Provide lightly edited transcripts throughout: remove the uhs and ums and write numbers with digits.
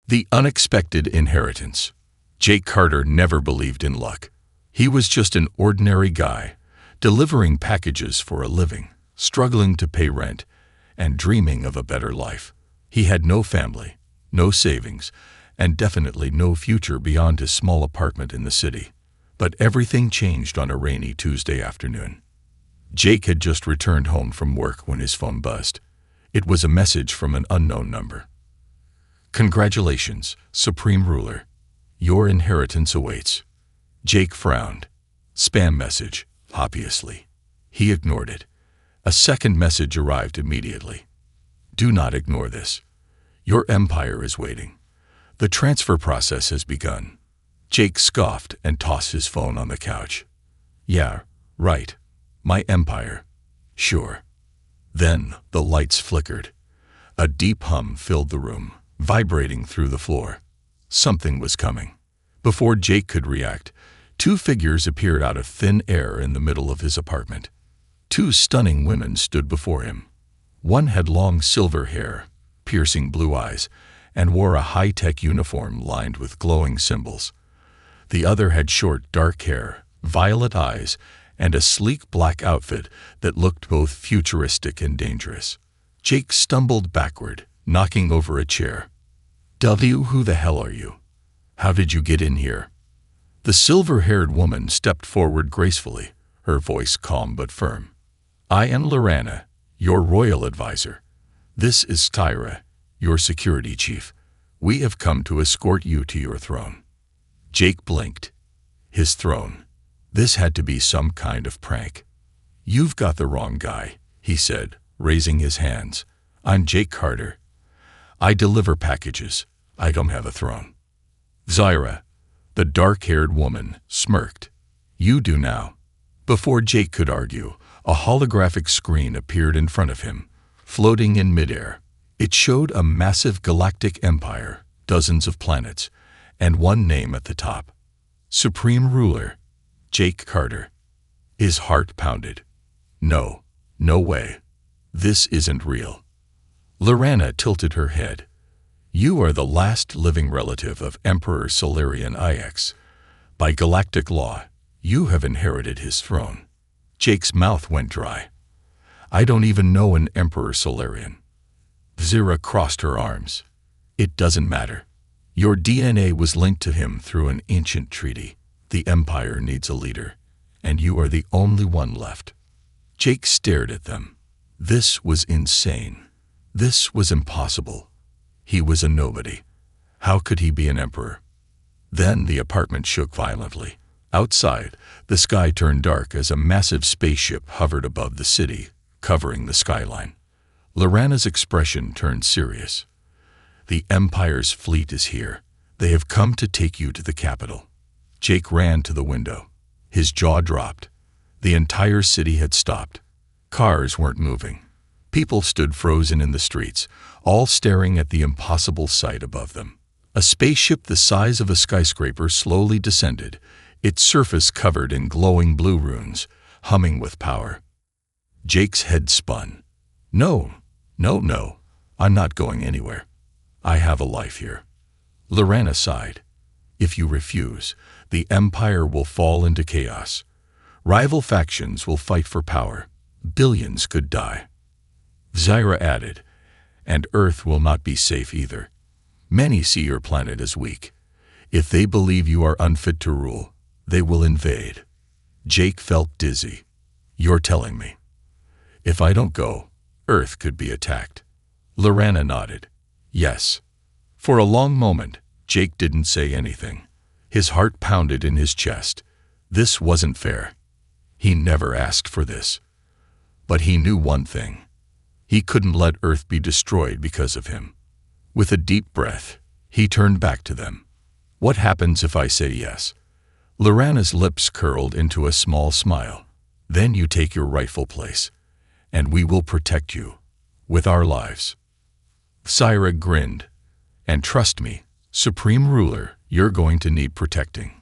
The unexpected inheritance. Jake Carter never believed in luck. He was just an ordinary guy, delivering packages for a living, struggling to pay rent, and dreaming of a better life. He had no family, no savings, and definitely no future beyond his small apartment in the city. But everything changed on a rainy Tuesday afternoon. Jake had just returned home from work when his phone buzzed. It was a message from an unknown number. "Congratulations, Supreme Ruler. Your inheritance awaits." Jake frowned. Spam message, obviously. He ignored it. A second message arrived immediately. "Do not ignore this. Your empire is waiting. The transfer process has begun." Jake scoffed and tossed his phone on the couch. "Yeah, right. My empire. Sure." Then the lights flickered. A deep hum filled the room, vibrating through the floor. Something was coming. Before Jake could react, two figures appeared out of thin air in the middle of his apartment. Two stunning women stood before him. One had long silver hair, piercing blue eyes, and wore a high-tech uniform lined with glowing symbols. The other had short, dark hair, violet eyes, and a sleek black outfit that looked both futuristic and dangerous. Jake stumbled backward, knocking over a chair. Who the hell are you? How did you get in here?" The silver-haired woman stepped forward gracefully, her voice calm but firm. "I am Lorana, your royal advisor. This is Skyra, your security chief. We have come to escort you to your throne." Jake blinked. His throne. This had to be some kind of prank. "You've got the wrong guy," he said, raising his hands. "I'm Jake Carter. I deliver packages. I don't have a throne." Zyra, the dark-haired woman, smirked. "You do now." Before Jake could argue, a holographic screen appeared in front of him, floating in midair. It showed a massive galactic empire, dozens of planets, and one name at the top. Supreme Ruler, Jake Carter. His heart pounded. No way. This isn't real. Lorana tilted her head. "You are the last living relative of Emperor Solarian IX. By galactic law, you have inherited his throne." Jake's mouth went dry. "I don't even know an Emperor Solarian." Zyra crossed her arms. "It doesn't matter. Your DNA was linked to him through an ancient treaty. The Empire needs a leader, and you are the only one left." Jake stared at them. This was insane. This was impossible. He was a nobody. How could he be an emperor? Then the apartment shook violently. Outside, the sky turned dark as a massive spaceship hovered above the city, covering the skyline. Lorana's expression turned serious. "The Empire's fleet is here. They have come to take you to the capital." Jake ran to the window. His jaw dropped. The entire city had stopped. Cars weren't moving. People stood frozen in the streets, all staring at the impossible sight above them. A spaceship the size of a skyscraper slowly descended, its surface covered in glowing blue runes, humming with power. Jake's head spun. No, I'm not going anywhere. I have a life here." Lorana sighed. "If you refuse, the Empire will fall into chaos. Rival factions will fight for power. Billions could die." Zyra added, "And Earth will not be safe either. Many see your planet as weak. If they believe you are unfit to rule, they will invade." Jake felt dizzy. "You're telling me, if I don't go, Earth could be attacked?" Lorana nodded. "Yes." For a long moment, Jake didn't say anything. His heart pounded in his chest. This wasn't fair. He never asked for this. But he knew one thing. He couldn't let Earth be destroyed because of him. With a deep breath, he turned back to them. "What happens if I say yes?" Lorana's lips curled into a small smile. "Then you take your rightful place, and we will protect you, with our lives." Zyra grinned. "And trust me, Supreme Ruler, you're going to need protecting."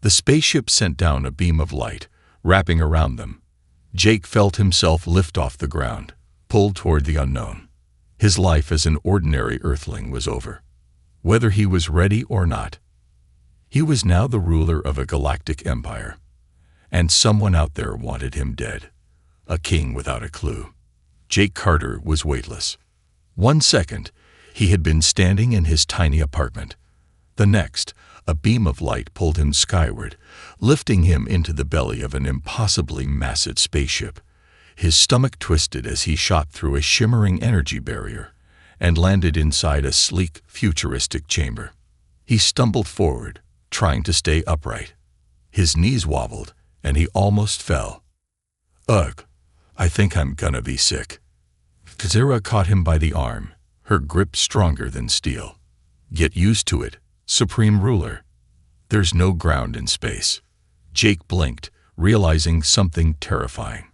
The spaceship sent down a beam of light, wrapping around them. Jake felt himself lift off the ground, pulled toward the unknown. His life as an ordinary Earthling was over. whether he was ready or not. He was now the ruler of a galactic empire, and someone out there wanted him dead. A king without a clue. Jake Carter was weightless. 1 second, he had been standing in his tiny apartment. The next, a beam of light pulled him skyward, lifting him into the belly of an impossibly massive spaceship. His stomach twisted as he shot through a shimmering energy barrier and landed inside a sleek, futuristic chamber. He stumbled forward, trying to stay upright. His knees wobbled, and he almost fell. Ugh, I think I'm gonna be sick. Kazira caught him by the arm, her grip stronger than steel. Get used to it, Supreme Ruler. There's no ground in space. Jake blinked, realizing something terrifying.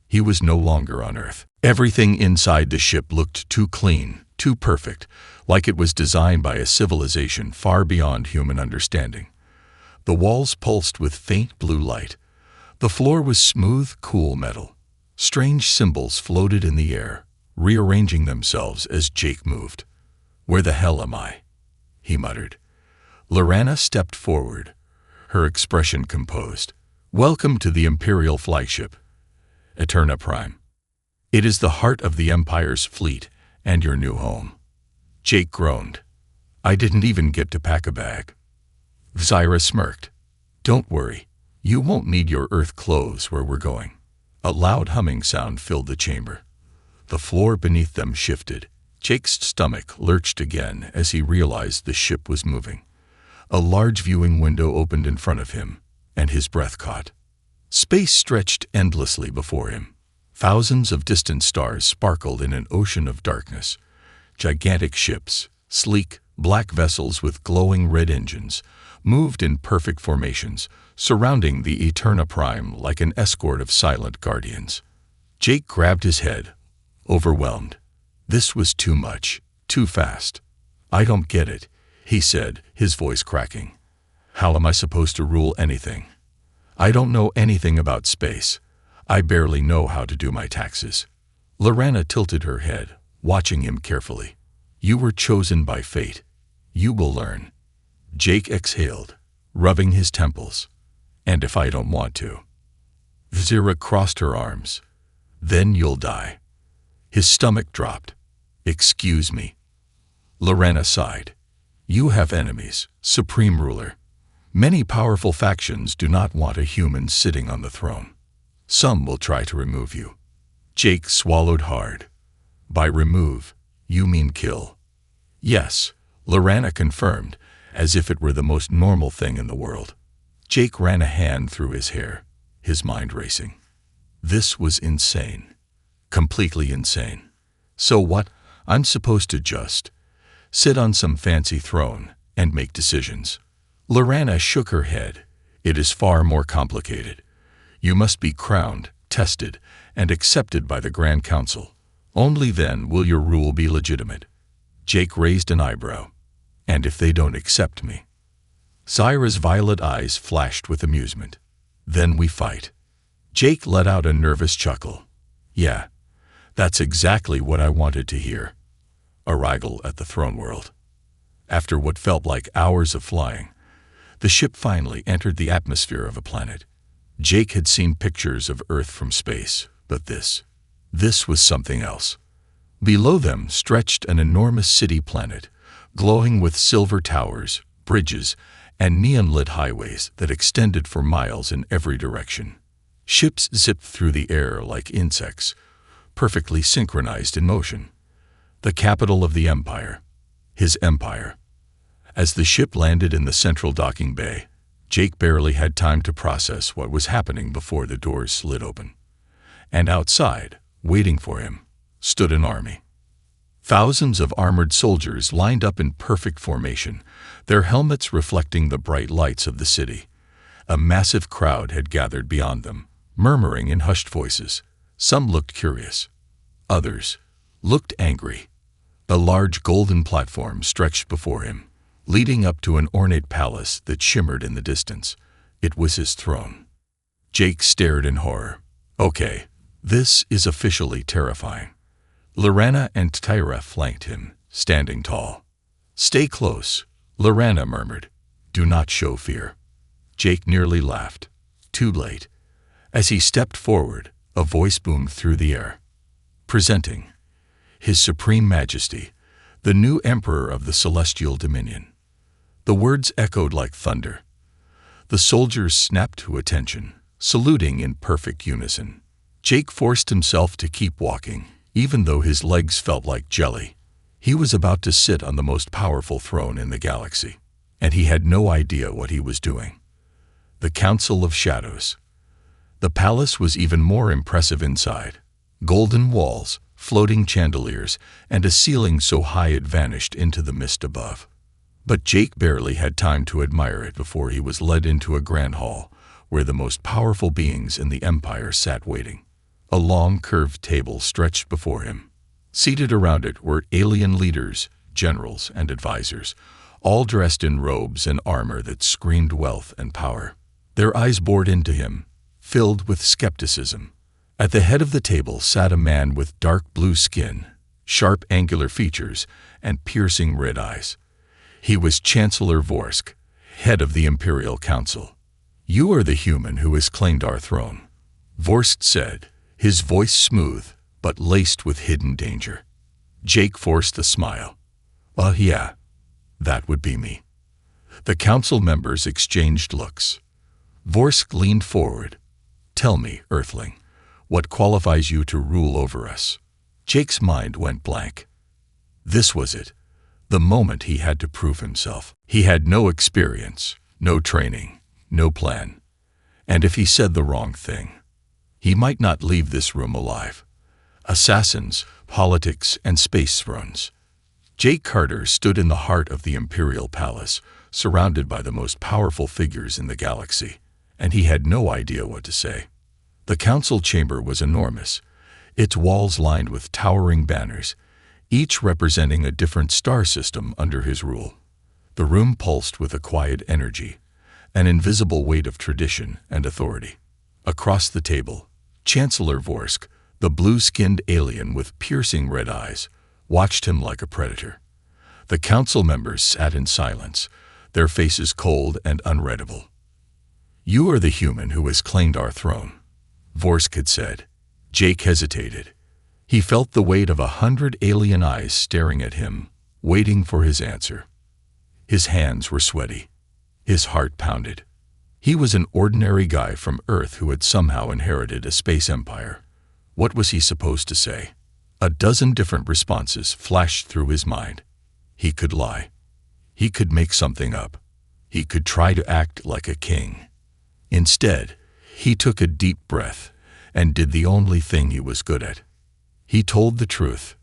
He was no longer on Earth. Everything inside the ship looked too clean, too perfect, like it was designed by a civilization far beyond human understanding. The walls pulsed with faint blue light. The floor was smooth, cool metal. Strange symbols floated in the air, rearranging themselves as Jake moved. "Where the hell am I?" he muttered. Lorana stepped forward, her expression composed. "Welcome to the Imperial flagship, Eterna Prime. It is the heart of the Empire's fleet and your new home." Jake groaned. "I didn't even get to pack a bag." Zyra smirked. "Don't worry, you won't need your Earth clothes where we're going." A loud humming sound filled the chamber. The floor beneath them shifted. Jake's stomach lurched again as he realized the ship was moving. A large viewing window opened in front of him, and his breath caught. Space stretched endlessly before him. Thousands of distant stars sparkled in an ocean of darkness. Gigantic ships, sleek, black vessels with glowing red engines, moved in perfect formations, surrounding the Eterna Prime like an escort of silent guardians. Jake grabbed his head, overwhelmed. This was too much, too fast. "I don't get it," he said, his voice cracking. "How am I supposed to rule anything? I don't know anything about space. I barely know how to do my taxes." Lorana tilted her head, watching him carefully. "You were chosen by fate. You will learn." Jake exhaled, rubbing his temples. "And if I don't want to?" Zira crossed her arms. "Then you'll die." His stomach dropped. "Excuse me." Lorana sighed. "You have enemies, Supreme Ruler. Many powerful factions do not want a human sitting on the throne. Some will try to remove you." Jake swallowed hard. "By remove, you mean kill?" "Yes," Lorana confirmed, as if it were the most normal thing in the world. Jake ran a hand through his hair, his mind racing. This was insane. Completely insane. "So what? I'm supposed to just sit on some fancy throne and make decisions?" Lorana shook her head. "It is far more complicated. You must be crowned, tested, and accepted by the Grand Council. Only then will your rule be legitimate." Jake raised an eyebrow. "And if they don't accept me?" Zyra's violet eyes flashed with amusement. "Then we fight." Jake let out a nervous chuckle. "Yeah, that's exactly what I wanted to hear." Arrival at the throne world. After what felt like hours of flying, the ship finally entered the atmosphere of a planet. Jake had seen pictures of Earth from space, but this was something else. Below them stretched an enormous city planet, glowing with silver towers, bridges, and neon-lit highways that extended for miles in every direction. Ships zipped through the air like insects, perfectly synchronized in motion. The capital of the Empire. His empire. As the ship landed in the central docking bay, Jake barely had time to process what was happening before the doors slid open. And outside, waiting for him, stood an army. Thousands of armored soldiers lined up in perfect formation, their helmets reflecting the bright lights of the city. A massive crowd had gathered beyond them, murmuring in hushed voices. Some looked curious. Others looked angry. A large golden platform stretched before him, leading up to an ornate palace that shimmered in the distance. It was his throne. Jake stared in horror. Okay, this is officially terrifying. Lorana and Tyra flanked him, standing tall. Stay close, Lorana murmured. Do not show fear. Jake nearly laughed. Too late. As he stepped forward, a voice boomed through the air. Presenting His Supreme Majesty, the new Emperor of the Celestial Dominion. The words echoed like thunder. The soldiers snapped to attention, saluting in perfect unison. Jake forced himself to keep walking, even though his legs felt like jelly. He was about to sit on the most powerful throne in the galaxy, and he had no idea what he was doing. The Council of Shadows. The palace was even more impressive inside. Golden walls, floating chandeliers, and a ceiling so high it vanished into the mist above. But Jake barely had time to admire it before he was led into a grand hall, where the most powerful beings in the Empire sat waiting. A long, curved table stretched before him. Seated around it were alien leaders, generals, and advisors, all dressed in robes and armor that screamed wealth and power. Their eyes bored into him, filled with skepticism. At the head of the table sat a man with dark blue skin, sharp angular features, and piercing red eyes. He was Chancellor Vorsk, head of the Imperial Council. You are the human who has claimed our throne, Vorsk said, his voice smooth, but laced with hidden danger. Jake forced a smile. Yeah, that would be me. The council members exchanged looks. Vorsk leaned forward. Tell me, Earthling, what qualifies you to rule over us? Jake's mind went blank. This was it, the moment he had to prove himself. He had no experience, no training, no plan. And if he said the wrong thing, he might not leave this room alive. Assassins, politics, and space thrones. Jake Carter stood in the heart of the Imperial Palace, surrounded by the most powerful figures in the galaxy, and he had no idea what to say. The council chamber was enormous, its walls lined with towering banners, each representing a different star system under his rule. The room pulsed with a quiet energy, an invisible weight of tradition and authority. Across the table, Chancellor Vorsk, the blue-skinned alien with piercing red eyes, watched him like a predator. The council members sat in silence, their faces cold and unreadable. You are the human who has claimed our throne, Vorsk had said. Jake hesitated. He felt the weight of 100 alien eyes staring at him, waiting for his answer. His hands were sweaty. His heart pounded. He was an ordinary guy from Earth who had somehow inherited a space empire. What was he supposed to say? A dozen different responses flashed through his mind. He could lie. He could make something up. He could try to act like a king. Instead, he took a deep breath and did the only thing he was good at. He told the truth.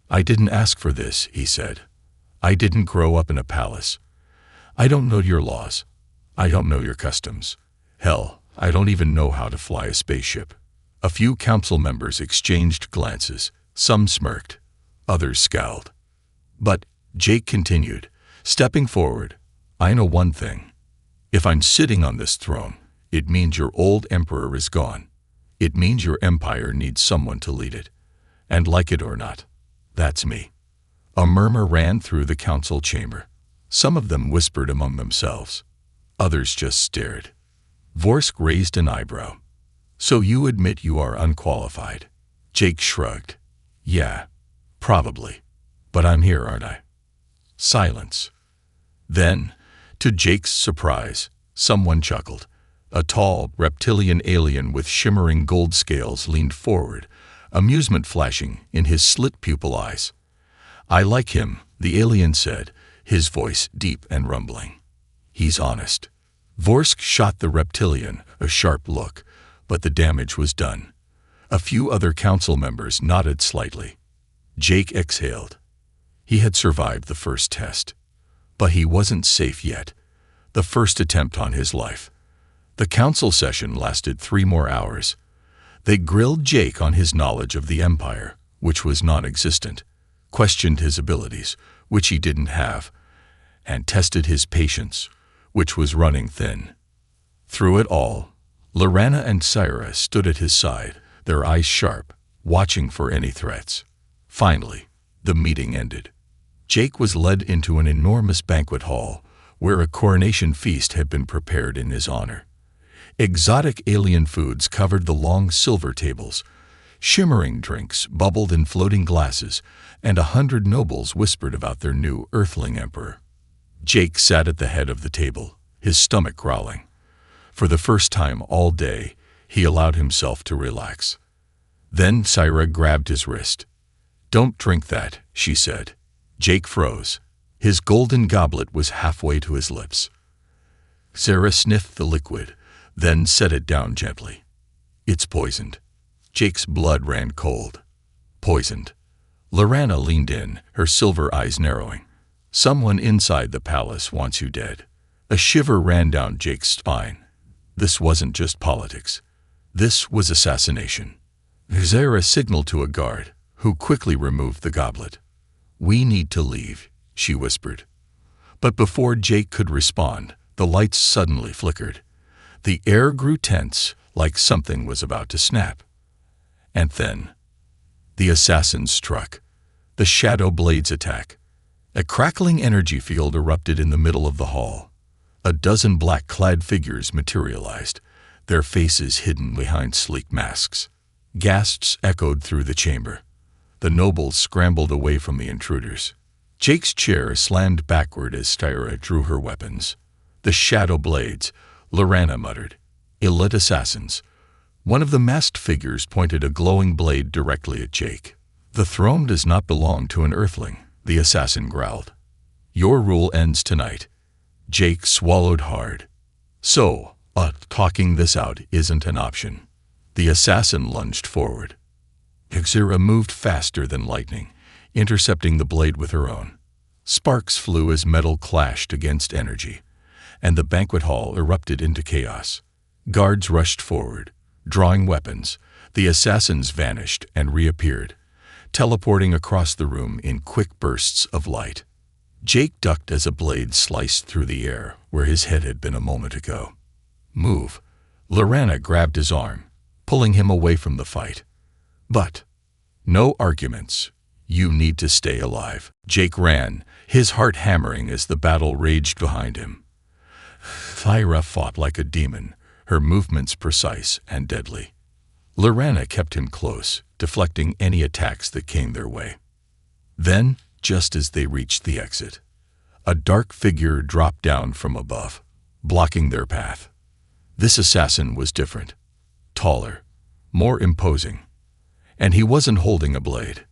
I didn't ask for this, he said. I didn't grow up in a palace. I don't know your laws. I don't know your customs. Hell, I don't even know how to fly a spaceship. A few council members exchanged glances. Some smirked. Others scowled. But, Jake continued, stepping forward, I know one thing. If I'm sitting on this throne, it means your old emperor is gone. It means your empire needs someone to lead it. And like it or not, that's me. A murmur ran through the council chamber. Some of them whispered among themselves. Others just stared. Vorsk raised an eyebrow. So you admit you are unqualified? Jake shrugged. Yeah, probably. But I'm here, aren't I? Silence. Then, to Jake's surprise, someone chuckled. A tall, reptilian alien with shimmering gold scales leaned forward, amusement flashing in his slit pupil eyes. I like him, the alien said, his voice deep and rumbling. He's honest. Vorsk shot the reptilian a sharp look, but the damage was done. A few other council members nodded slightly. Jake exhaled. He had survived the first test. But he wasn't safe yet. The first attempt on his life. The council session lasted 3 more hours. They grilled Jake on his knowledge of the Empire, which was non-existent, questioned his abilities, which he didn't have, and tested his patience, which was running thin. Through it all, Lorana and Syra stood at his side, their eyes sharp, watching for any threats. Finally, the meeting ended. Jake was led into an enormous banquet hall where a coronation feast had been prepared in his honor. Exotic alien foods covered the long silver tables. Shimmering drinks bubbled in floating glasses, and 100 nobles whispered about their new Earthling emperor. Jake sat at the head of the table, his stomach growling. For the first time all day, he allowed himself to relax. Then Syra grabbed his wrist. "Don't drink that," she said. Jake froze. His golden goblet was halfway to his lips. Syra sniffed the liquid, then set it down gently. "It's poisoned." Jake's blood ran cold. "Poisoned." Lorana leaned in, her silver eyes narrowing. "Someone inside the palace wants you dead." A shiver ran down Jake's spine. This wasn't just politics. This was assassination. Syra signaled to a guard, who quickly removed the goblet. "We need to leave," she whispered. But before Jake could respond, the lights suddenly flickered. The air grew tense, like something was about to snap. And then, the assassins struck. The Shadow Blades attack. A crackling energy field erupted in the middle of the hall. A dozen black-clad figures materialized, their faces hidden behind sleek masks. Gasps echoed through the chamber. The nobles scrambled away from the intruders. Jake's chair slammed backward as Syra drew her weapons. "The Shadow Blades," Lorana muttered. "Elite assassins." One of the masked figures pointed a glowing blade directly at Jake. "The throne does not belong to an Earthling," the assassin growled. "Your rule ends tonight." Jake swallowed hard. "So, talking this out isn't an option." The assassin lunged forward. Syra moved faster than lightning, intercepting the blade with her own. Sparks flew as metal clashed against energy, and the banquet hall erupted into chaos. Guards rushed forward, drawing weapons. The assassins vanished and reappeared, teleporting across the room in quick bursts of light. Jake ducked as a blade sliced through the air where his head had been a moment ago. "Move." Lorana grabbed his arm, pulling him away from the fight. "But no arguments. You need to stay alive." Jake ran, his heart hammering as the battle raged behind him. Syra fought like a demon, her movements precise and deadly. Lorana kept him close, deflecting any attacks that came their way. Then, just as they reached the exit, a dark figure dropped down from above, blocking their path. This assassin was different. Taller, more imposing. And he wasn't holding a blade.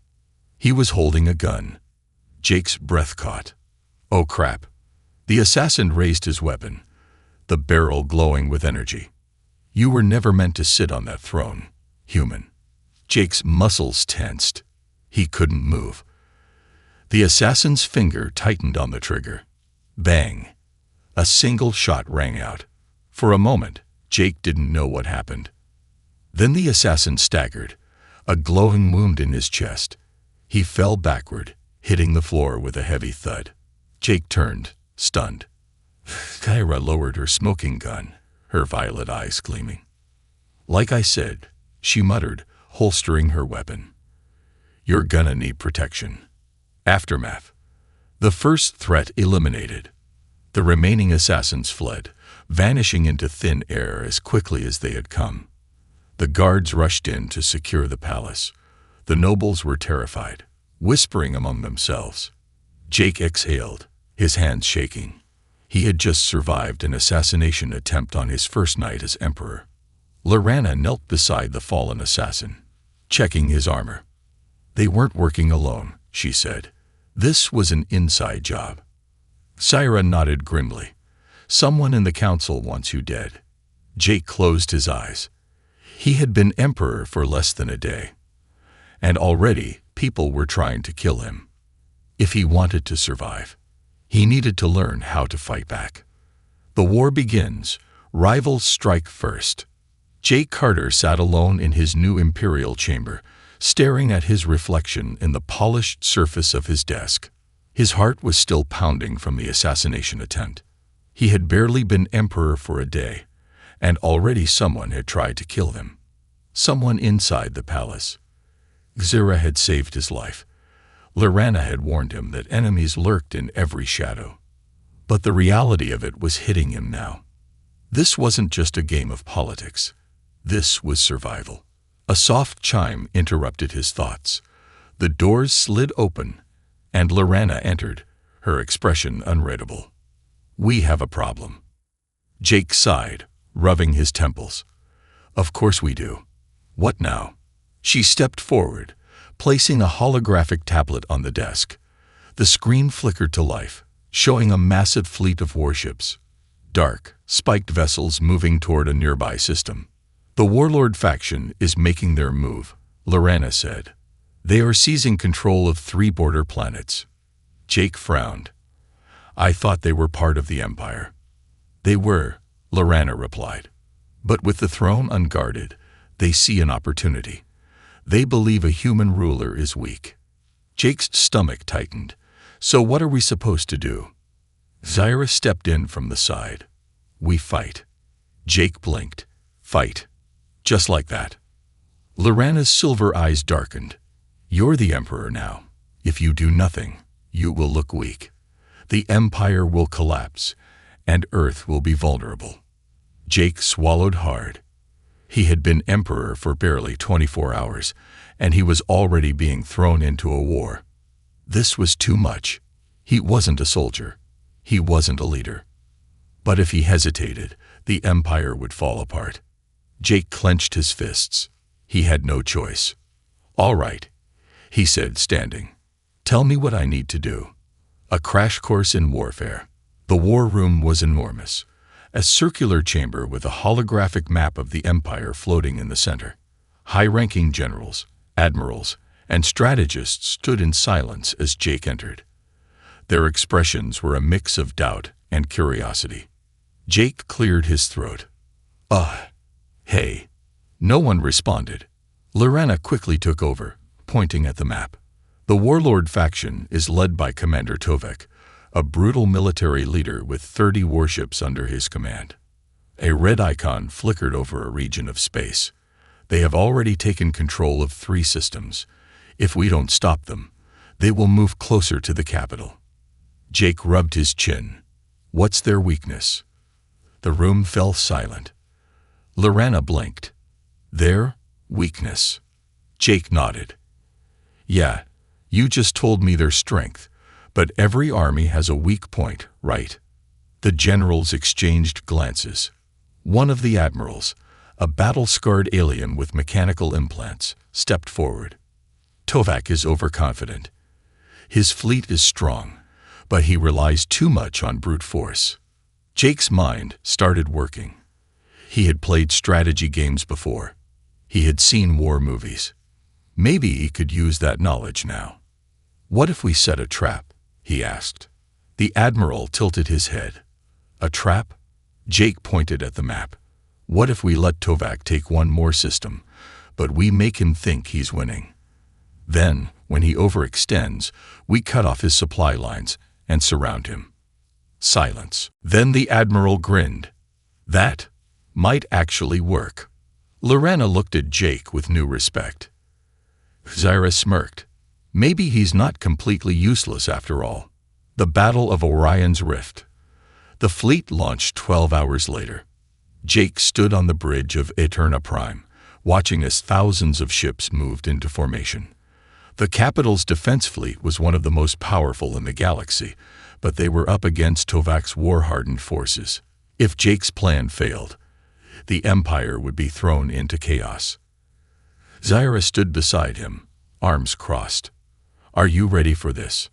He was holding a gun. Jake's breath caught. "Oh crap." The assassin raised his weapon, the barrel glowing with energy. "You were never meant to sit on that throne, human." Jake's muscles tensed. He couldn't move. The assassin's finger tightened on the trigger. Bang! A single shot rang out. For a moment, Jake didn't know what happened. Then the assassin staggered, a glowing wound in his chest. He fell backward, hitting the floor with a heavy thud. Jake turned, stunned. Syra lowered her smoking gun, her violet eyes gleaming. "Like I said," she muttered, holstering her weapon. "You're gonna need protection." Aftermath. The first threat eliminated. The remaining assassins fled, vanishing into thin air as quickly as they had come. The guards rushed in to secure the palace. The nobles were terrified, whispering among themselves. Jake exhaled, his hands shaking. He had just survived an assassination attempt on his first night as emperor. Lorana knelt beside the fallen assassin, checking his armor. "They weren't working alone," she said. "This was an inside job." Syra nodded grimly. "Someone in the council wants you dead." Jake closed his eyes. He had been emperor for less than a day, and already people were trying to kill him. If he wanted to survive, he needed to learn how to fight back. The war begins. Rivals strike first. Jake Carter sat alone in his new imperial chamber, staring at his reflection in the polished surface of his desk. His heart was still pounding from the assassination attempt. He had barely been emperor for a day, and already someone had tried to kill him. Someone inside the palace. Syra had saved his life. Lorana had warned him that enemies lurked in every shadow. But the reality of it was hitting him now. This wasn't just a game of politics. This was survival. A soft chime interrupted his thoughts. The doors slid open, and Lorana entered, her expression unreadable. "We have a problem." Jake sighed, rubbing his temples. "Of course we do. What now?" She stepped forward, placing a holographic tablet on the desk. The screen flickered to life, showing a massive fleet of warships. Dark, spiked vessels moving toward a nearby system. "The Warlord faction is making their move," Lorana said. "They are seizing control of 3 border planets." Jake frowned. "I thought they were part of the Empire." "They were," Lorana replied. "But with the throne unguarded, they see an opportunity. They believe a human ruler is weak." Jake's stomach tightened. "So what are we supposed to do?" Zyra stepped in from the side. "We fight." Jake blinked. "Fight. Just like that." Lorana's silver eyes darkened. "You're the Emperor now. If you do nothing, you will look weak. The Empire will collapse, and Earth will be vulnerable." Jake swallowed hard. He had been Emperor for barely 24 hours, and he was already being thrown into a war. This was too much. He wasn't a soldier. He wasn't a leader. But if he hesitated, the Empire would fall apart. Jake clenched his fists. He had no choice. "All right," he said, standing. "Tell me what I need to do." A crash course in warfare. The war room was enormous. A circular chamber with a holographic map of the Empire floating in the center. High-ranking generals, admirals, and strategists stood in silence as Jake entered. Their expressions were a mix of doubt and curiosity. Jake cleared his throat. Hey." No one responded. Lorana quickly took over, pointing at the map. "The Warlord faction is led by Commander Tovek, a brutal military leader with 30 warships under his command." A red icon flickered over a region of space. "They have already taken control of 3 systems. If we don't stop them, they will move closer to the capital." Jake rubbed his chin. "What's their weakness?" The room fell silent. Lorana blinked. "Their weakness." Jake nodded. "Yeah, you just told me their strength, but every army has a weak point, right?" The generals exchanged glances. One of the admirals, a battle-scarred alien with mechanical implants, stepped forward. "Tovak is overconfident. His fleet is strong, but he relies too much on brute force." Jake's mind started working. He had played strategy games before. He had seen war movies. Maybe he could use that knowledge now. "What if we set a trap?" he asked. The admiral tilted his head. "A trap?" Jake pointed at the map. "What if we let Tovak take one more system, but we make him think he's winning? Then, when he overextends, we cut off his supply lines and surround him." Silence. Then the admiral grinned. "That might actually work." Lorana looked at Jake with new respect. Zyra smirked. "Maybe he's not completely useless after all." The Battle of Orion's Rift. The fleet launched 12 hours later. Jake stood on the bridge of Eterna Prime, watching as thousands of ships moved into formation. The capital's defense fleet was one of the most powerful in the galaxy, but they were up against Tovak's war-hardened forces. If Jake's plan failed, the Empire would be thrown into chaos. Zyra stood beside him, arms crossed. "Are you ready for this?"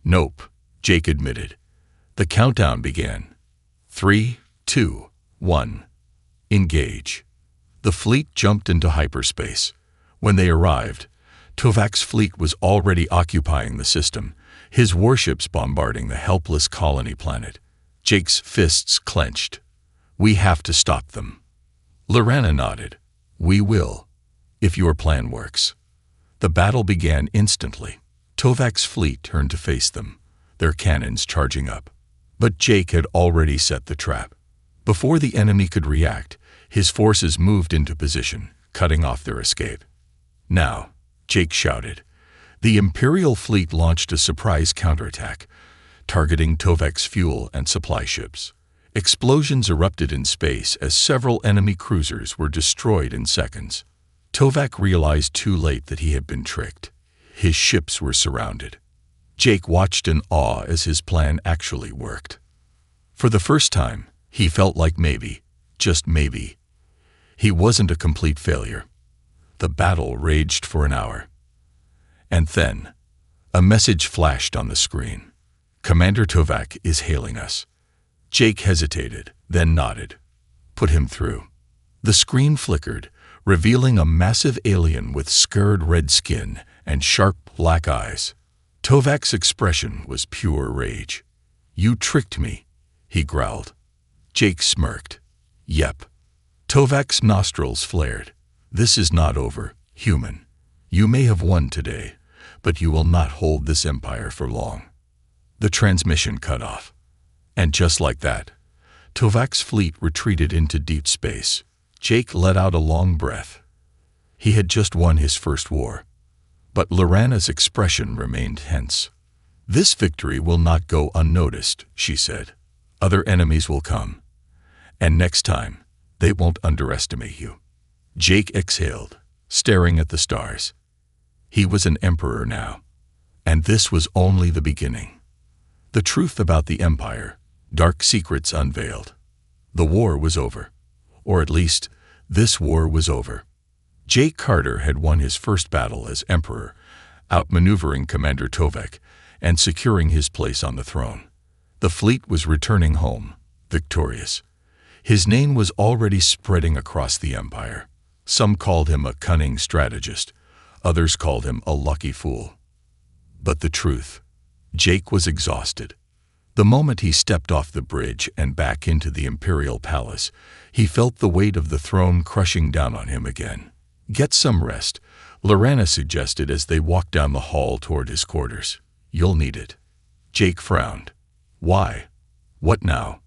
"Nope," Jake admitted. The countdown began. 3, 2, 1. Engage. The fleet jumped into hyperspace. When they arrived, Tovak's fleet was already occupying the system, his warships bombarding the helpless colony planet. Jake's fists clenched. "We have to stop them." Lorana nodded. "We will, if your plan works." The battle began instantly. Tovak's fleet turned to face them, their cannons charging up. But Jake had already set the trap. Before the enemy could react, his forces moved into position, cutting off their escape. "Now," Jake shouted, The Imperial fleet launched a surprise counterattack, targeting Tovek's fuel and supply ships. Explosions erupted in space as several enemy cruisers were destroyed in seconds. Tovek realized too late that he had been tricked. His ships were surrounded. Jake watched in awe as his plan actually worked. For the first time, he felt like maybe, just maybe, he wasn't a complete failure. The battle raged for an hour. And then, a message flashed on the screen. "Commander Tovek is hailing us." Jake hesitated, then nodded. "Put him through." The screen flickered, revealing a massive alien with scarred red skin and sharp black eyes. Tovek's expression was pure rage. "You tricked me," he growled. Jake smirked. "Yep." Tovek's nostrils flared. "This is not over, human. You may have won today, but you will not hold this empire for long." The transmission cut off. And just like that, Tovek's fleet retreated into deep space. Jake let out a long breath. He had just won his first war. But Lorana's expression remained tense. "This victory will not go unnoticed," she said. "Other enemies will come. And next time, they won't underestimate you." Jake exhaled, staring at the stars. He was an emperor now. And this was only the beginning. The truth about the Empire, dark secrets unveiled. The war was over. Or at least, this war was over. Jake Carter had won his first battle as emperor, outmaneuvering Commander Tovek and securing his place on the throne. The fleet was returning home, victorious. His name was already spreading across the empire. Some called him a cunning strategist. Others called him a lucky fool. But the truth, Jake was exhausted. The moment he stepped off the bridge and back into the Imperial Palace, he felt the weight of the throne crushing down on him again. "Get some rest," Lorana suggested as they walked down the hall toward his quarters. "You'll need it." Jake frowned. "Why? What now?"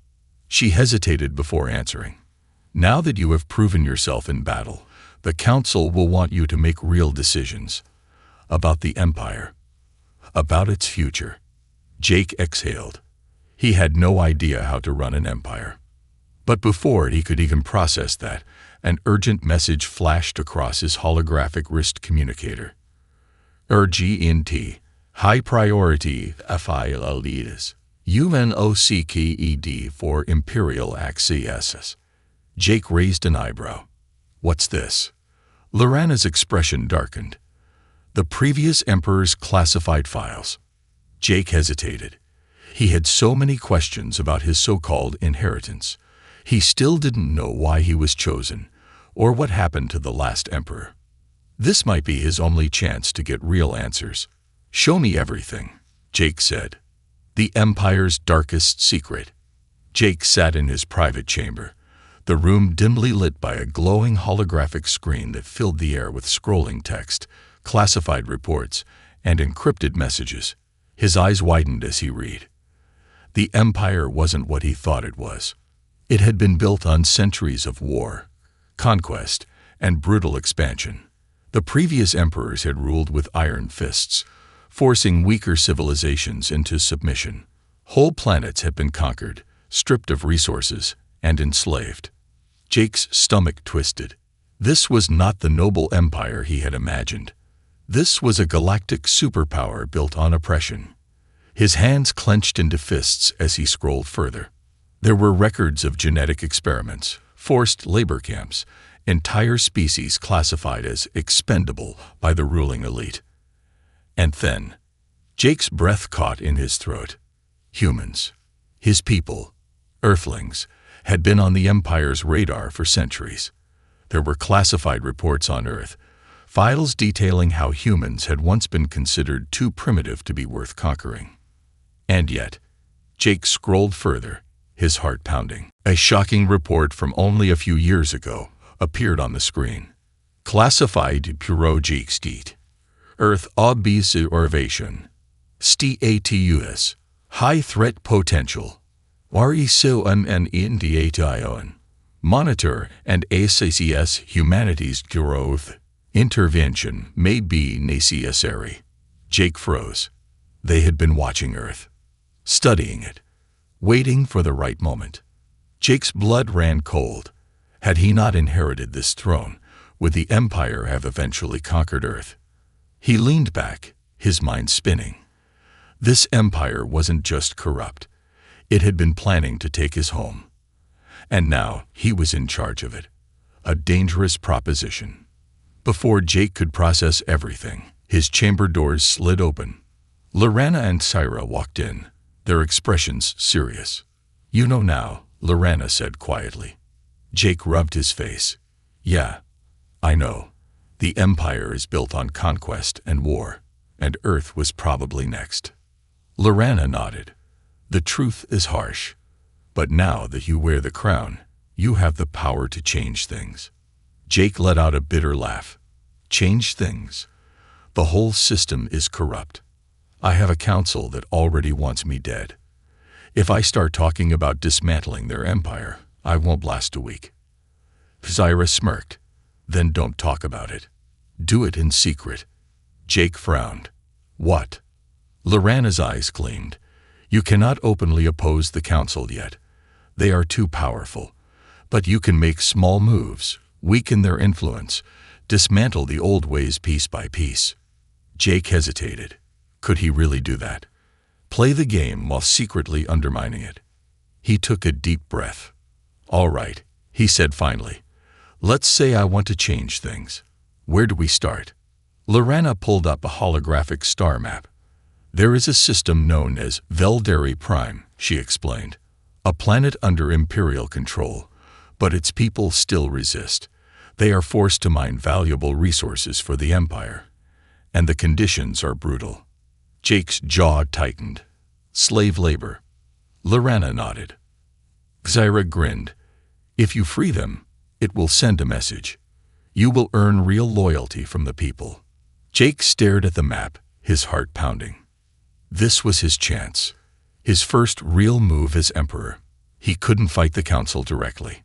She hesitated before answering. "Now that you have proven yourself in battle, the Council will want you to make real decisions. About the Empire. About its future." Jake exhaled. He had no idea how to run an empire. But before he could even process that, an urgent message flashed across his holographic wrist communicator. "Urgent, high priority HFY leaders. UNOCKED for Imperial Access." Jake raised an eyebrow. "What's this?" Lorana's expression darkened. "The previous Emperor's classified files." Jake hesitated. He had so many questions about his so-called inheritance. He still didn't know why he was chosen, or what happened to the last emperor. This might be his only chance to get real answers. "Show me everything," Jake said. "The Empire's darkest secret." Jake sat in his private chamber, the room dimly lit by a glowing holographic screen that filled the air with scrolling text, classified reports, and encrypted messages. His eyes widened as he read. The Empire wasn't what he thought it was. It had been built on centuries of war, conquest, and brutal expansion. The previous emperors had ruled with iron fists, forcing weaker civilizations into submission. Whole planets had been conquered, stripped of resources, and enslaved. Jake's stomach twisted. This was not the noble empire he had imagined. This was a galactic superpower built on oppression. His hands clenched into fists as he scrolled further. There were records of genetic experiments, forced labor camps, entire species classified as expendable by the ruling elite. And then, Jake's breath caught in his throat. Humans, his people, Earthlings, had been on the Empire's radar for centuries. There were classified reports on Earth, files detailing how humans had once been considered too primitive to be worth conquering. And yet, Jake scrolled further, his heart pounding. A shocking report from only a few years ago appeared on the screen. Classified Project Earth Observation. Status. High threat potential. RESOMNINDATION. Monitor and assess humanity's growth. Intervention may be necessary. Jake froze. They had been watching Earth, studying it, waiting for the right moment. Jake's blood ran cold. Had he not inherited this throne, would the Empire have eventually conquered Earth? He leaned back, his mind spinning. This Empire wasn't just corrupt. It had been planning to take his home. And now he was in charge of it. A dangerous proposition. Before Jake could process everything, his chamber doors slid open. Lorana and Syra walked in, their expressions serious. "You know now," Lorana said quietly. Jake rubbed his face. "Yeah, I know. The Empire is built on conquest and war, and Earth was probably next." Lorana nodded. "The truth is harsh. But now that you wear the crown, you have the power to change things." Jake let out a bitter laugh. "Change things? The whole system is corrupt. I have a council that already wants me dead. If I start talking about dismantling their empire, I won't last a week." Syra smirked. "Then don't talk about it. Do it in secret." Jake frowned. "What?" Lorana's eyes gleamed. "You cannot openly oppose the council yet. They are too powerful. But you can make small moves, weaken their influence, dismantle the old ways piece by piece." Jake hesitated. Could he really do that? Play the game while secretly undermining it? He took a deep breath. "All right," he said finally. "Let's say I want to change things. Where do we start?" Lorana pulled up a holographic star map. "There is a system known as Velderi Prime," she explained. "A planet under Imperial control, but its people still resist. They are forced to mine valuable resources for the Empire, and the conditions are brutal." Jake's jaw tightened. "Slave labor." Lorana nodded. Syra grinned. "If you free them, it will send a message. You will earn real loyalty from the people." Jake stared at the map, his heart pounding. This was his chance. His first real move as emperor. He couldn't fight the council directly.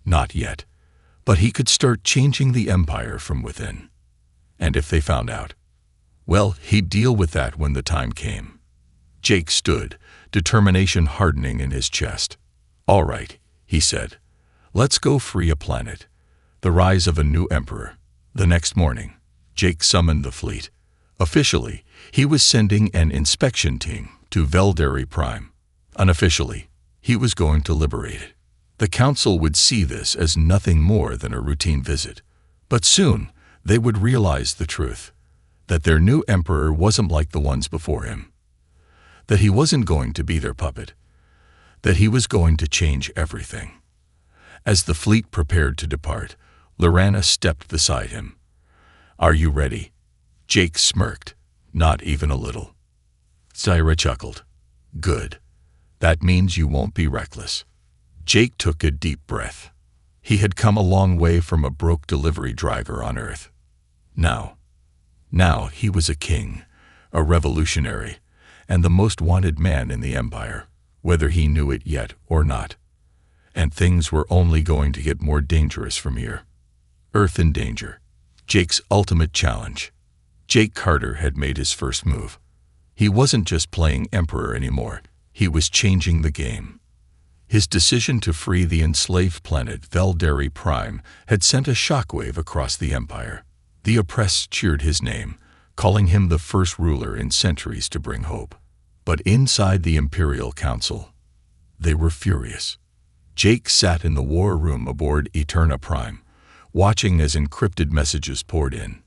Not yet. But he could start changing the empire from within. And if they found out, well, he'd deal with that when the time came. Jake stood, determination hardening in his chest. "All right," he said. "Let's go free a planet. The rise of a new emperor." The next morning, Jake summoned the fleet. Officially, he was sending an inspection team to Velderi Prime. Unofficially, he was going to liberate it. The council would see this as nothing more than a routine visit. But soon, they would realize the truth. That their new emperor wasn't like the ones before him. That he wasn't going to be their puppet. That he was going to change everything. As the fleet prepared to depart, Lorana stepped beside him. "Are you ready?" Jake smirked. "Not even a little." Syra chuckled. "Good. That means you won't be reckless." Jake took a deep breath. He had come a long way from a broke delivery driver on Earth. Now he was a king, a revolutionary, and the most wanted man in the Empire, whether he knew it yet or not. And things were only going to get more dangerous from here. Earth in danger. Jake's ultimate challenge. Jake Carter had made his first move. He wasn't just playing emperor anymore. He was changing the game. His decision to free the enslaved planet Velderi Prime had sent a shockwave across the Empire. The oppressed cheered his name, calling him the first ruler in centuries to bring hope. But inside the Imperial Council, they were furious. Jake sat in the war room aboard Eterna Prime, watching as encrypted messages poured in.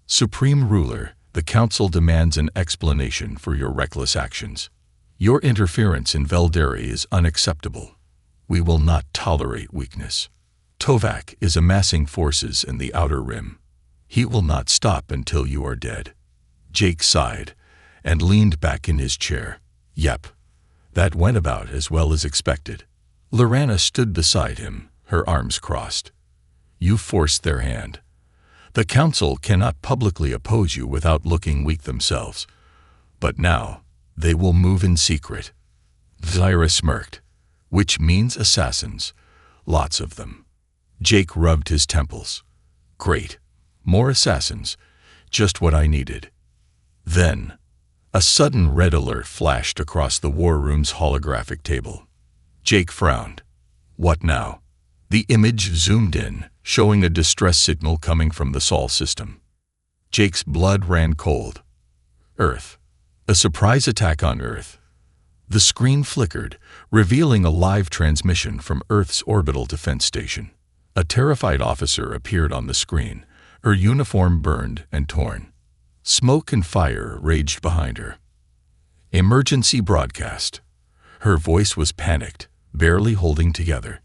"Supreme Ruler, the Council demands an explanation for your reckless actions. Your interference in Velderi is unacceptable. We will not tolerate weakness. Tovak is amassing forces in the Outer Rim. He will not stop until you are dead." Jake sighed and leaned back in his chair. Yep, that went about as well as expected. Lorana stood beside him, her arms crossed. "You forced their hand. The Council cannot publicly oppose you without looking weak themselves. But now, they will move in secret." Syra smirked. "Which means assassins. Lots of them." Jake rubbed his temples. "Great. More assassins. Just what I needed." Then, A sudden red alert flashed across the war room's holographic table. Jake frowned. What now? The image zoomed in, showing a distress signal coming from the Sol system. Jake's blood ran cold. Earth. A surprise attack on Earth. The screen flickered, revealing a live transmission from Earth's orbital defense station. A terrified officer appeared on the screen, her uniform burned and torn. Smoke and fire raged behind her. Emergency broadcast. Her voice was panicked, barely holding together.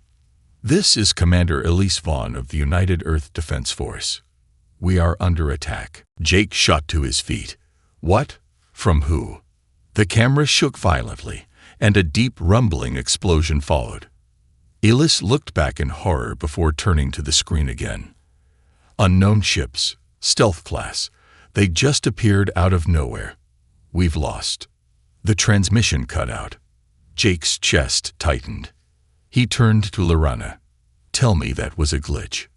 This is Commander Elise Vaughn of the United Earth Defense Force. We are under attack. Jake shot to his feet. What? From who? The camera shook violently, and a deep rumbling explosion followed. Elise looked back in horror before turning to the screen again. Unknown ships, stealth class. They just appeared out of nowhere. We've lost. The transmission cut out. Jake's chest tightened. He turned to Lorana. Tell me that was a glitch.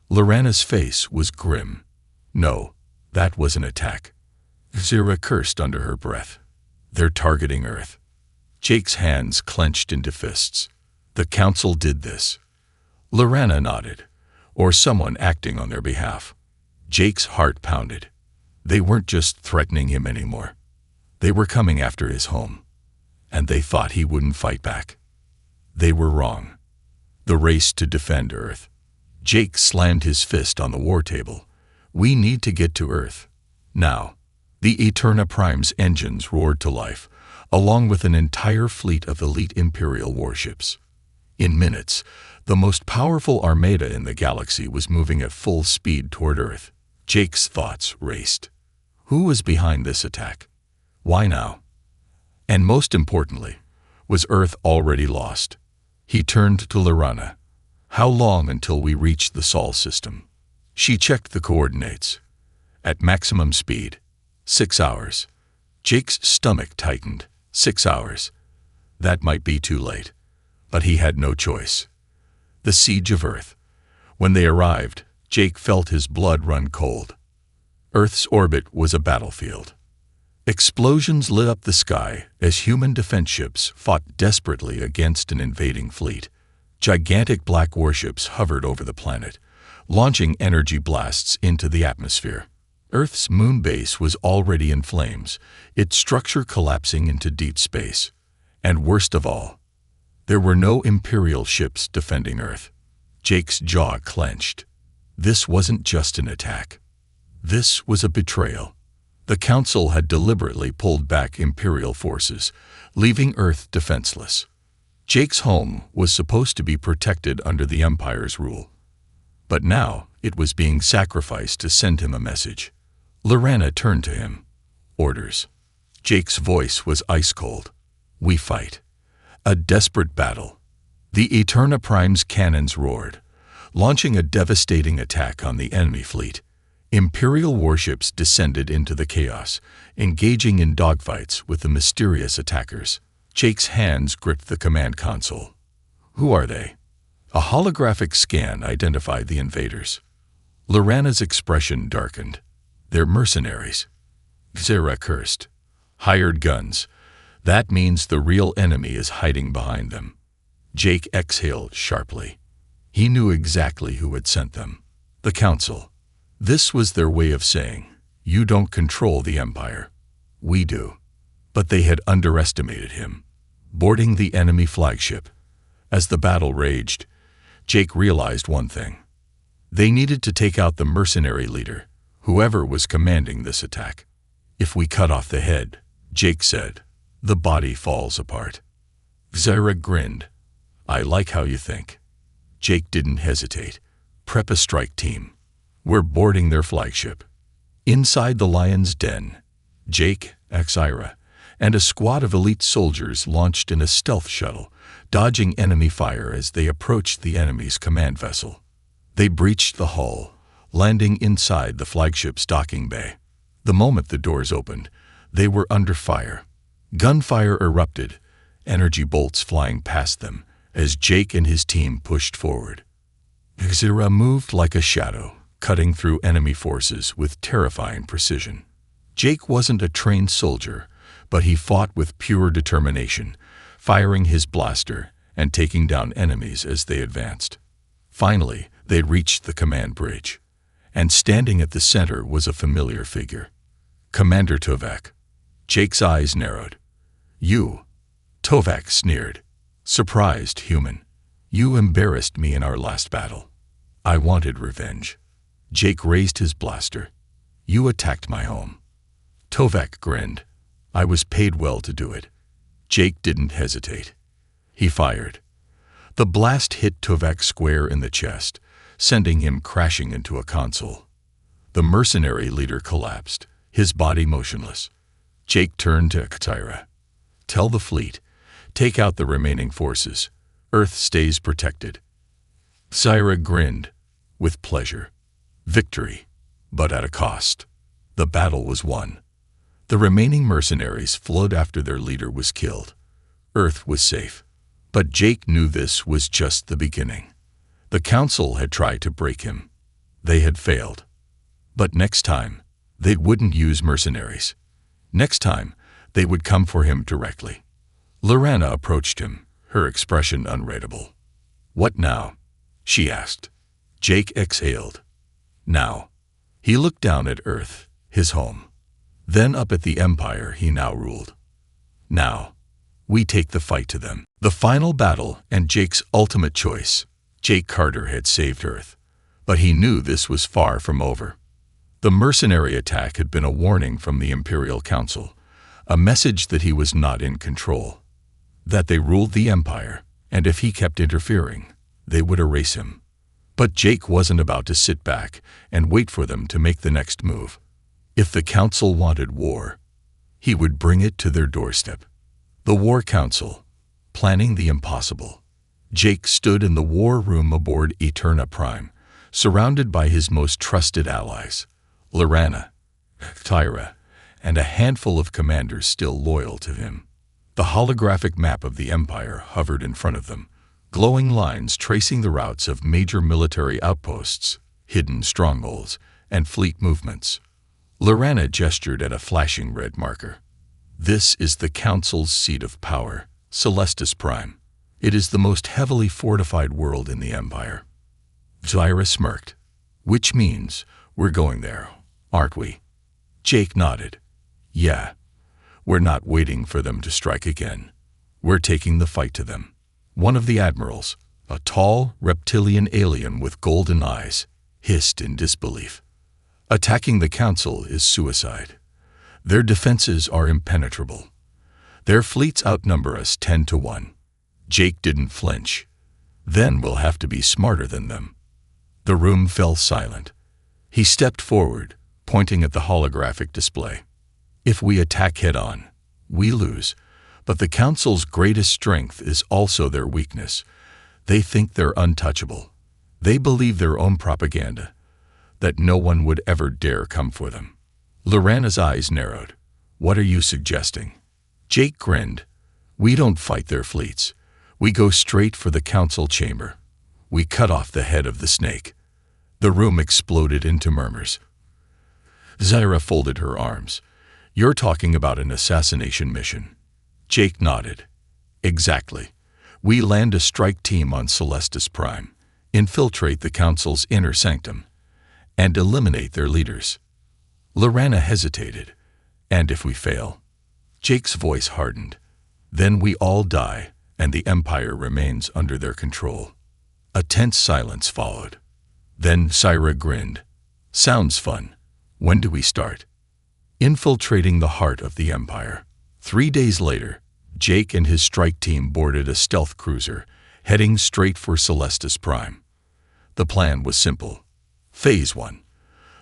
Lorana's face was grim. No, that was an attack. Zira cursed under her breath. They're targeting Earth. Jake's hands clenched into fists. The Council did this. Lorana nodded, or someone acting on their behalf. Jake's heart pounded. They weren't just threatening him anymore. They were coming after his home. And they thought he wouldn't fight back. They were wrong. The race to defend Earth. Jake slammed his fist on the war table. We need to get to Earth. Now. The Eterna Prime's engines roared to life, along with an entire fleet of elite Imperial warships. In minutes, the most powerful armada in the galaxy was moving at full speed toward Earth. Jake's thoughts raced. Who was behind this attack? Why now? And most importantly, was Earth already lost? He turned to Lorana. How long until we reach the Sol system? She checked the coordinates. At maximum speed. 6 hours. Jake's stomach tightened. 6 hours. That might be too late. But he had no choice. The siege of Earth. When they arrived, Jake felt his blood run cold. Earth's orbit was a battlefield. Explosions lit up the sky as human defense ships fought desperately against an invading fleet. Gigantic black warships hovered over the planet, launching energy blasts into the atmosphere. Earth's moon base was already in flames, its structure collapsing into deep space. And worst of all, there were no Imperial ships defending Earth. Jake's jaw clenched. This wasn't just an attack. This was a betrayal. The Council had deliberately pulled back Imperial forces, leaving Earth defenseless. Jake's home was supposed to be protected under the Empire's rule. But now it was being sacrificed to send him a message. Lorana turned to him. Orders. Jake's voice was ice-cold. We fight. A desperate battle. The Eterna Prime's cannons roared, launching a devastating attack on the enemy fleet. Imperial warships descended into the chaos, engaging in dogfights with the mysterious attackers. Jake's hands gripped the command console. Who are they? A holographic scan identified the invaders. Lorana's expression darkened. They're mercenaries. Zira cursed. Hired guns. That means the real enemy is hiding behind them. Jake exhaled sharply. He knew exactly who had sent them. The Council. This was their way of saying, you don't control the Empire. We do. But they had underestimated him. Boarding the enemy flagship. As the battle raged, Jake realized one thing. They needed to take out the mercenary leader, whoever was commanding this attack. If we cut off the head, Jake said, the body falls apart. Zira grinned. I like how you think. Jake didn't hesitate. Prep a strike team. We're boarding their flagship. Inside the Lion's Den, Jake, Axira, and a squad of elite soldiers launched in a stealth shuttle, dodging enemy fire as they approached the enemy's command vessel. They breached the hull, landing inside the flagship's docking bay. The moment the doors opened, they were under fire. Gunfire erupted, energy bolts flying past them as Jake and his team pushed forward. Zira moved like a shadow, cutting through enemy forces with terrifying precision. Jake wasn't a trained soldier, but he fought with pure determination, firing his blaster and taking down enemies as they advanced. Finally, they reached the command bridge, and standing at the center was a familiar figure. Commander Tovak. Jake's eyes narrowed. "You?" Tovak sneered. "Surprised, human. You embarrassed me in our last battle. I wanted revenge." Jake raised his blaster. "You attacked my home." Tovak grinned. "I was paid well to do it." Jake didn't hesitate. He fired. The blast hit Tovak square in the chest, sending him crashing into a console. The mercenary leader collapsed, his body motionless. Jake turned to Ktira. "Tell the fleet, take out the remaining forces. Earth stays protected." Zyra grinned, with pleasure. Victory, but at a cost. The battle was won. The remaining mercenaries fled after their leader was killed. Earth was safe. But Jake knew this was just the beginning. The Council had tried to break him. They had failed. But next time, they wouldn't use mercenaries. Next time, they would come for him directly. Lorana approached him, her expression unreadable. "What now?" she asked. Jake exhaled. "Now." He looked down at Earth, his home. Then up at the Empire he now ruled. "Now, we take the fight to them." The final battle and Jake's ultimate choice. Jake Carter had saved Earth, but he knew this was far from over. The mercenary attack had been a warning from the Imperial Council, a message that he was not in control, that they ruled the Empire, and if he kept interfering, they would erase him. But Jake wasn't about to sit back and wait for them to make the next move. If the Council wanted war, he would bring it to their doorstep. The War Council, planning the impossible. Jake stood in the war room aboard Eterna Prime, surrounded by his most trusted allies, Lorana, Tyra, and a handful of commanders still loyal to him. The holographic map of the Empire hovered in front of them, glowing lines tracing the routes of major military outposts, hidden strongholds, and fleet movements. Lorana gestured at a flashing red marker. "This is the Council's seat of power, Celestis Prime. It is the most heavily fortified world in the Empire." Zyra smirked. "Which means we're going there, aren't we?" Jake nodded. "Yeah. We're not waiting for them to strike again. We're taking the fight to them." One of the admirals, a tall, reptilian alien with golden eyes, hissed in disbelief. "Attacking the Council is suicide. Their defenses are impenetrable. Their fleets outnumber us 10-1. Jake didn't flinch. "Then we'll have to be smarter than them." The room fell silent. He stepped forward, pointing at the holographic display. "If we attack head-on, we lose. But the Council's greatest strength is also their weakness. They think they're untouchable. They believe their own propaganda, that no one would ever dare come for them." Lorana's eyes narrowed. "What are you suggesting?" Jake grinned. "We don't fight their fleets. We go straight for the Council chamber. We cut off the head of the snake." The room exploded into murmurs. Zyra folded her arms. "You're talking about an assassination mission." Jake nodded. "Exactly. We land a strike team on Celestis Prime, infiltrate the Council's inner sanctum, and eliminate their leaders." Lorana hesitated. "And if we fail?" Jake's voice hardened. "Then we all die, and the Empire remains under their control." A tense silence followed. Then Zyra grinned. "Sounds fun. When do we start?" Infiltrating the heart of the Empire. 3 days later, Jake and his strike team boarded a stealth cruiser, heading straight for Celestis Prime. The plan was simple. Phase 1.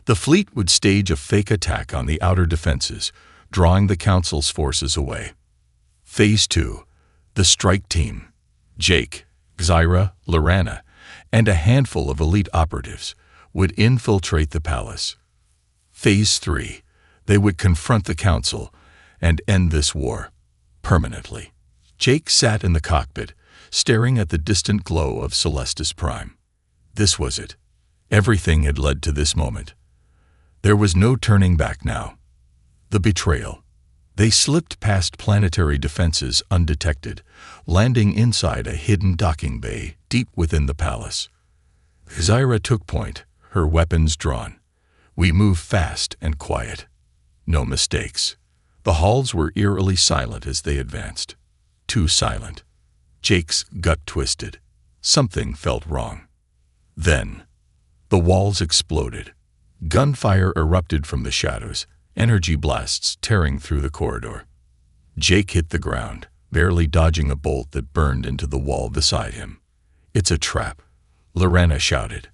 The fleet would stage a fake attack on the outer defenses, drawing the Council's forces away. Phase 2. The strike team, Jake, Zyra, Lorana, and a handful of elite operatives, would infiltrate the palace. Phase 3. They would confront the Council and end this war permanently. Jake sat in the cockpit, staring at the distant glow of Celestis Prime. This was it. Everything had led to this moment. There was no turning back now. The betrayal. They slipped past planetary defenses undetected, landing inside a hidden docking bay deep within the palace. Zyra took point, her weapons drawn. We moved fast and quiet. No mistakes. The halls were eerily silent as they advanced. Too silent. Jake's gut twisted. Something felt wrong. Then, the walls exploded. Gunfire erupted from the shadows, energy blasts tearing through the corridor. Jake hit the ground, barely dodging a bolt that burned into the wall beside him. "It's a trap," Lorena shouted.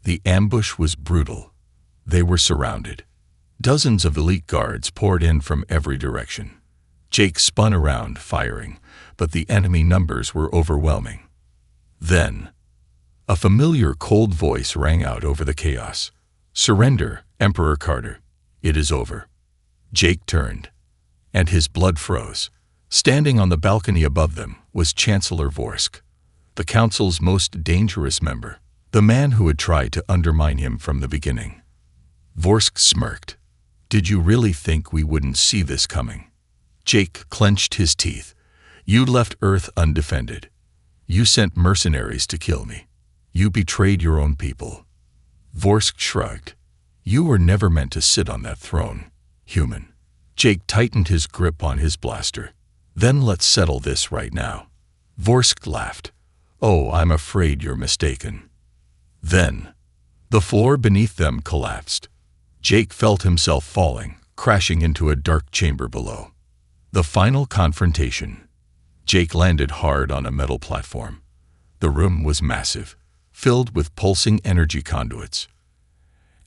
The ambush was brutal. They were surrounded. Dozens of elite guards poured in from every direction. Jake spun around, firing, but the enemy numbers were overwhelming. Then, a familiar cold voice rang out over the chaos. "Surrender, Emperor Carter. It is over." Jake turned, and his blood froze. Standing on the balcony above them was Chancellor Vorsk, the Council's most dangerous member, the man who had tried to undermine him from the beginning. Vorsk smirked. "Did you really think we wouldn't see this coming?" Jake clenched his teeth. "You left Earth undefended. You sent mercenaries to kill me. You betrayed your own people." Vorsk shrugged. "You were never meant to sit on that throne, human." Jake tightened his grip on his blaster. "Then let's settle this right now." Vorsk laughed. "Oh, I'm afraid you're mistaken." Then, the floor beneath them collapsed. Jake felt himself falling, crashing into a dark chamber below. The final confrontation. Jake landed hard on a metal platform. The room was massive, filled with pulsing energy conduits.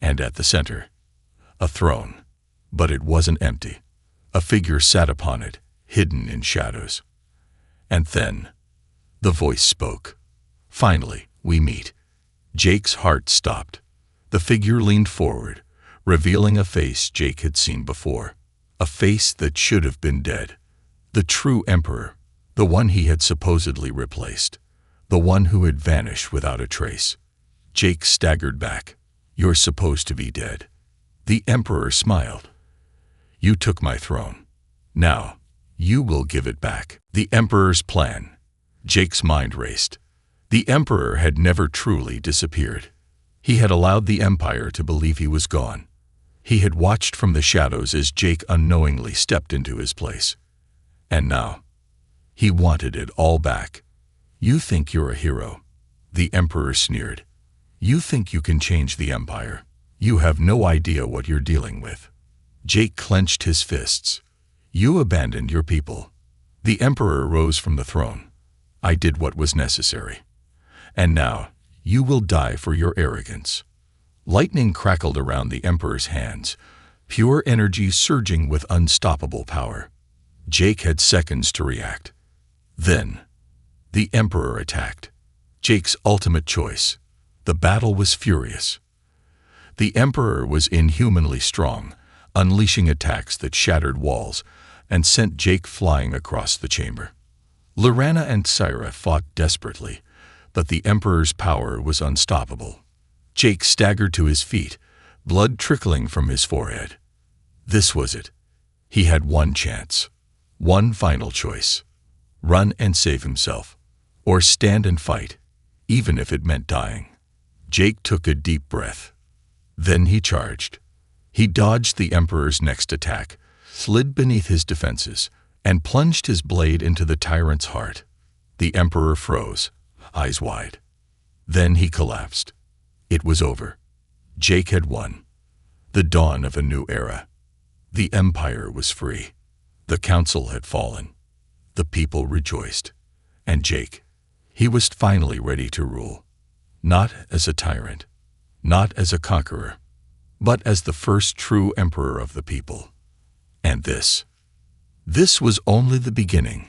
And at the center, a throne. But it wasn't empty. A figure sat upon it, hidden in shadows. And then, the voice spoke. "Finally, we meet." Jake's heart stopped. The figure leaned forward, revealing a face Jake had seen before. A face that should have been dead. The true Emperor, the one he had supposedly replaced. The one who had vanished without a trace. Jake staggered back. "You're supposed to be dead." The Emperor smiled. "You took my throne. Now, you will give it back." The Emperor's plan. Jake's mind raced. The Emperor had never truly disappeared. He had allowed the Empire to believe he was gone. He had watched from the shadows as Jake unknowingly stepped into his place. And now, he wanted it all back. "You think you're a hero," the Emperor sneered. "You think you can change the Empire. You have no idea what you're dealing with." Jake clenched his fists. "You abandoned your people." The Emperor rose from the throne. "I did what was necessary. And now, you will die for your arrogance." Lightning crackled around the Emperor's hands, pure energy surging with unstoppable power. Jake had seconds to react. Then, the Emperor attacked. Jake's ultimate choice. The battle was furious. The Emperor was inhumanly strong, unleashing attacks that shattered walls and sent Jake flying across the chamber. Lorena and Zyra fought desperately, but the Emperor's power was unstoppable. Jake staggered to his feet, blood trickling from his forehead. This was it. He had one chance, one final choice. Run and save himself, or stand and fight, even if it meant dying. Jake took a deep breath. Then he charged. He dodged the Emperor's next attack, slid beneath his defenses, and plunged his blade into the tyrant's heart. The Emperor froze, eyes wide. Then he collapsed. It was over. Jake had won. The dawn of a new era. The Empire was free. The Council had fallen. The people rejoiced. And Jake, he was finally ready to rule. Not as a tyrant, not as a conqueror, but as the first true emperor of the people. And this was only the beginning.